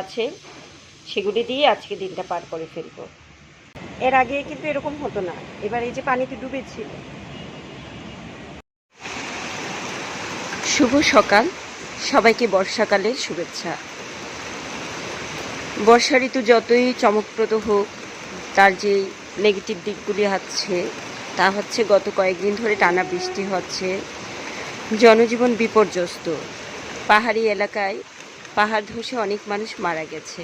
আছে, সেগুলি দিয়ে আজকে দিনটা পার করে ফেলবো। এর আগে কিন্তু এরকম হতো না, এবার এই যে পানিতে ডুবেছিল। শুভ সকাল, সবাইকে বর্ষাকালের শুভেচ্ছা। বর্ষা ঋতু যতই চমকপ্রদ হোক, তার যে নেগেটিভ দিকগুলি আছে তা হচ্ছে গত কয়েকদিন ধরে টানা বৃষ্টি হচ্ছে, জনজীবন বিপর্যস্ত। পাহাড়ি এলাকায় পাহাড় ধসে অনেক মানুষ মারা গেছে।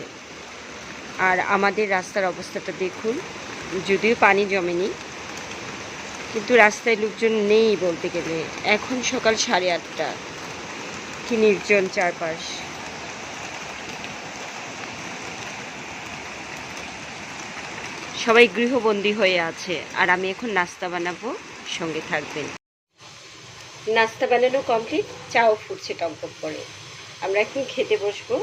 আর আমাদের রাস্তার অবস্থাটা দেখুন, যদিও পানি জমেনি, কিন্তু রাস্তায় লোকজন নেই বলতে গেলে। এখন সকাল 8:30, কি নির্জন চারপাশ। সবাই গৃহবন্দী হয়ে আছে, আর আমি এখন নাস্তা বানাবো, সঙ্গে থাকবেন। নাস্তা বানানো কমপ্লিট, চাও ফুটছে টকবক করে। আমরা এখন খেতে বসবো।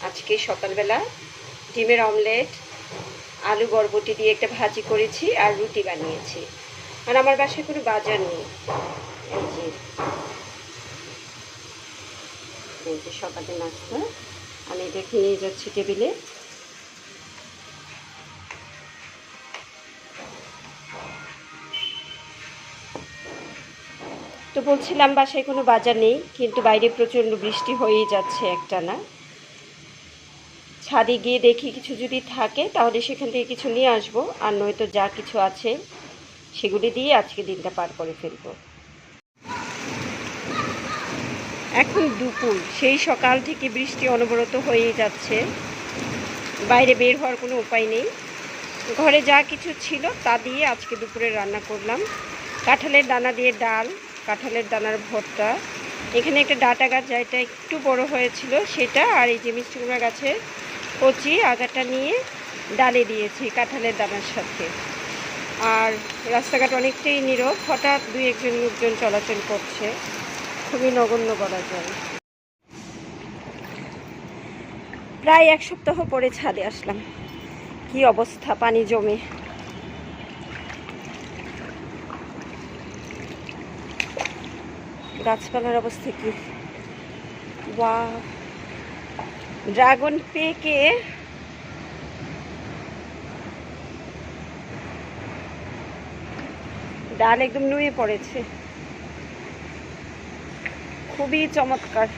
আজকে সকালবেলা ডিমের অমলেট, আলু বরবটি দিয়ে একটা ভাজি করেছি, আর রুটি বানিয়েছি। আর আমার বাসায় কোনো বাজার নেই। এই যে সকালের নাস্তা, আমি দেখে নিয়ে যাচ্ছি টেবিলে। তো বলছিলাম বাসায় কোনো বাজার নেই, কিন্তু বাইরে প্রচণ্ড বৃষ্টি হয়েই যাচ্ছে একটানা। ছাদে গিয়ে দেখি কিছু যদি থাকে তাহলে সেখান থেকে কিছু নিয়ে আসবো, আর নয়তো যা কিছু আছে সেগুলি দিয়ে আজকে দিনটা পার করে ফেলবো। এখন দুপুর, সেই সকাল থেকে বৃষ্টি অনবরত হয়েই যাচ্ছে। বাইরে বের হওয়ার কোনো উপায় নেই। ঘরে যা কিছু ছিল তা দিয়ে আজকে দুপুরে রান্না করলাম। কাঁঠালের দানা দিয়ে ডাল, কাঁঠালের দানার ভর্তা, এখানে একটা ডাঁটা গাছ যেটা একটু বড় হয়েছিল সেটা, আর এই যে মিষ্টি কুমড়া গাছের কচি আগাটা নিয়ে ডালে দিয়েছি কাঁঠালের দানার সাথে। আর রাস্তাঘাট অনেকটাই নীরব, হঠাৎ 2-1 লোকজন চলাচল করছে, খুবই নগণ্য বলা যায়। প্রায় 1 সপ্তাহ পরে ছাদে আসলাম। কি অবস্থা, পানি জমে। গাছপালার অবস্থা কি! ওয়াও, ড্রাগন পেকে ডাল একদম নুয়ে পড়েছে, খুবই চমৎকার।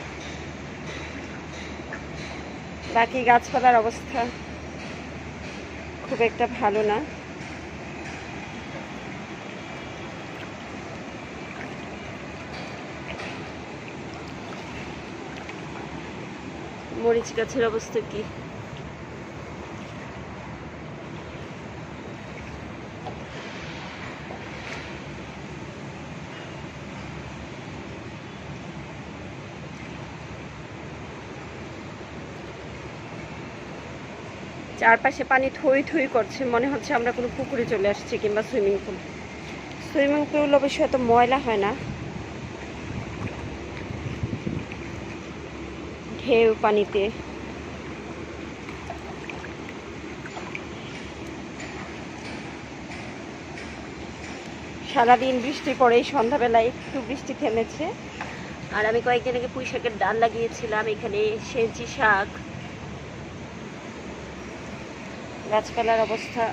বাকি গাছপালার অবস্থা খুব একটা ভালো না। মরিচ গাছের অবস্থা কি! চারপাশে পানি থই থই করছে, মনে হচ্ছে আমরা কোনো পুকুরে চলে আসছি কিংবা সুইমিং পুল। সুইমিং পুল অবশ্য এত ময়লা হয় না, ঢেউ পানিতে। সারাদিন বৃষ্টি পড়ে, সন্ধ্যাবেলায় একটু বৃষ্টি থেমেছে। আর আমি কয়েকদিন আগে পুঁই শাকের ডাল লাগিয়েছিলাম, এখানে সেঞ্চি শাক। গাছপালার অবস্থা,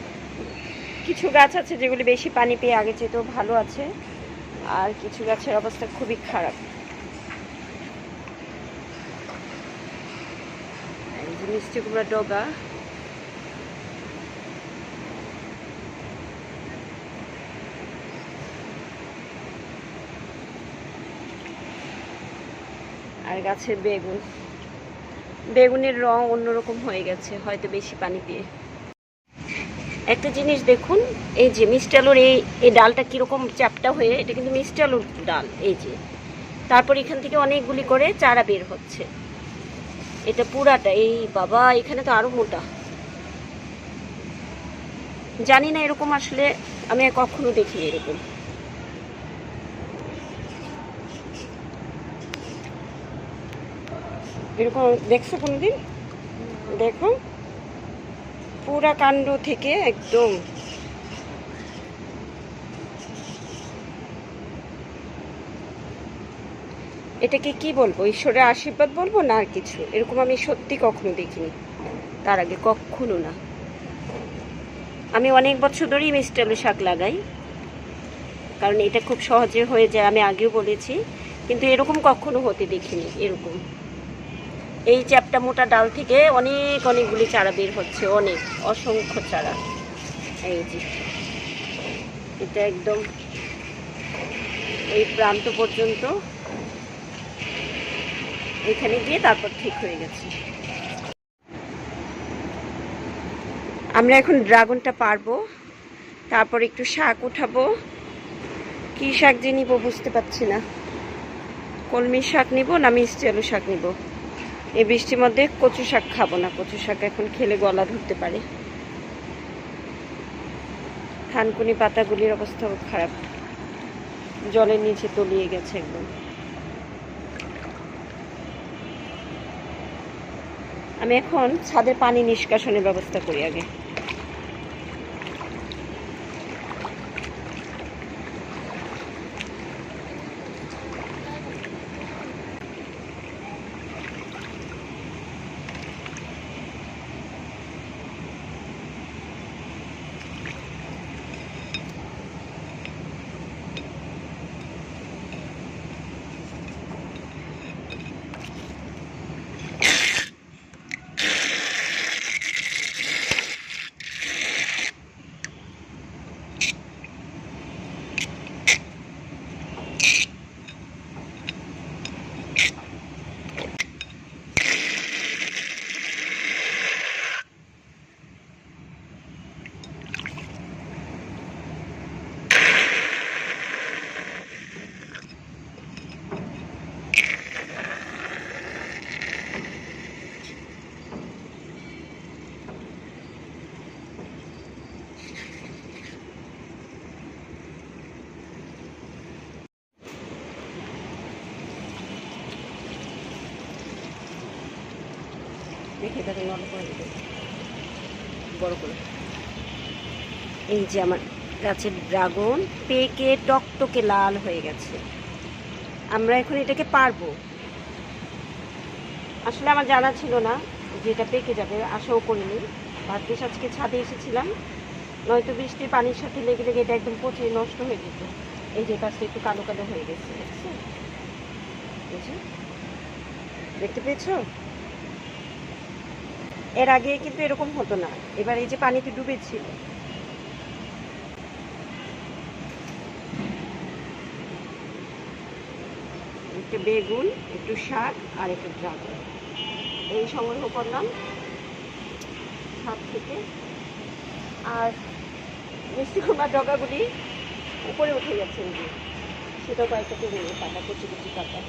কিছু গাছ আছে যেগুলি বেশি পানি পেয়ে আগে চেয়েতেও ভালো আছে, আর কিছু গাছের অবস্থা খুবই খারাপ। এই যে মিষ্টি কুমড়া ডগা, আর গাছের বেগুন। বেগুনের রং অন্যরকম হয়ে গেছে, হয়তো বেশি পানি পেয়ে। একটা জিনিস দেখুন, এই যে মিষ্টি আলুর এই ডালটা কীরকম চ্যাপটা হয়ে, এটা কিন্তু মিষ্টি আলুর ডাল। এই যে তারপর এখান থেকে অনেকগুলি করে চারা বের হচ্ছে। এটা পুরাটা, এই বাবা, এখানে তো আরো মোটা। জানি না এরকম, আসলে আমি কখনো দেখি এরকম। এরকম দেখছো কোনোদিন? দেখো, পুরা কাণ্ড থেকে একদম। এটাকে কি বলবো, ঈশ্বরের আশীর্বাদ বলবো না আর কিছু? এরকম আমি সত্যি কখনো দেখিনি, তার আগে কখনো না। আমি অনেক বছর ধরেই মিষ্টি আলু শাক লাগাই, কারণ এটা খুব সহজে হয়ে যায়, আমি আগেও বলেছি। কিন্তু এরকম কখনো হতে দেখিনি। এরকম এই চ্যাপটা মোটা ডাল থেকে অনেকগুলি চারা বের হচ্ছে, অনেক অসংখ্য চারা। এই যে এটা একদম এই প্রান্ত পর্যন্ত, এখানে গিয়ে তারপর ঠিক হয়ে গেছে। আমরা এখন ড্রাগনটা পারবো, তারপর একটু শাক উঠাবো। কি শাক যে নিব বুঝতে পারছি না, কলমি শাক নিব না মিষ্টি আলু শাক নিব। এই বৃষ্টির মধ্যে কচু শাক খাবো না, কচু শাক এখন খেলে গলা ধরতে পারে। থানকুনি পাতাগুলির অবস্থা খারাপ, জলের নিচে তলিয়ে গেছে একদম। আমি এখন ছাদের পানি নিষ্কাশনের ব্যবস্থা করি আগে। দেখে তাকে অল্প করে দিতে বড় করে। এই যে আমার গাছের ড্রাগন পেকে টকটকে লাল হয়ে গেছে। আমরা এখন এটাকে পারবো। আসলে আমার জানা ছিল না যে এটা পেকে যাবে, আশাও করিনি। ভাগ্যিস আজকে ছাদে এসেছিলাম, নয়তো বৃষ্টির পানির সাথে লেগে লেগে এটা একদম পচে নষ্ট হয়ে যেত। এই যে গাছটা একটু কালো কালো হয়ে গেছে, দেখতে পেয়েছো? এর আগে কিন্তু এরকম হতো না, এবার এই যে পানিতে ডুবেছিল। একটু বেগুন, একটু শাক আর একটু ড্রাগন এই সংগ্রহ করলাম ছাদ থেকে। আর মিষ্টি কুমড়ার ডগাগুলি উপরে উঠে গেছে, সেটা কয়েকটা পেরে পাতা, কচি কচি পাতা।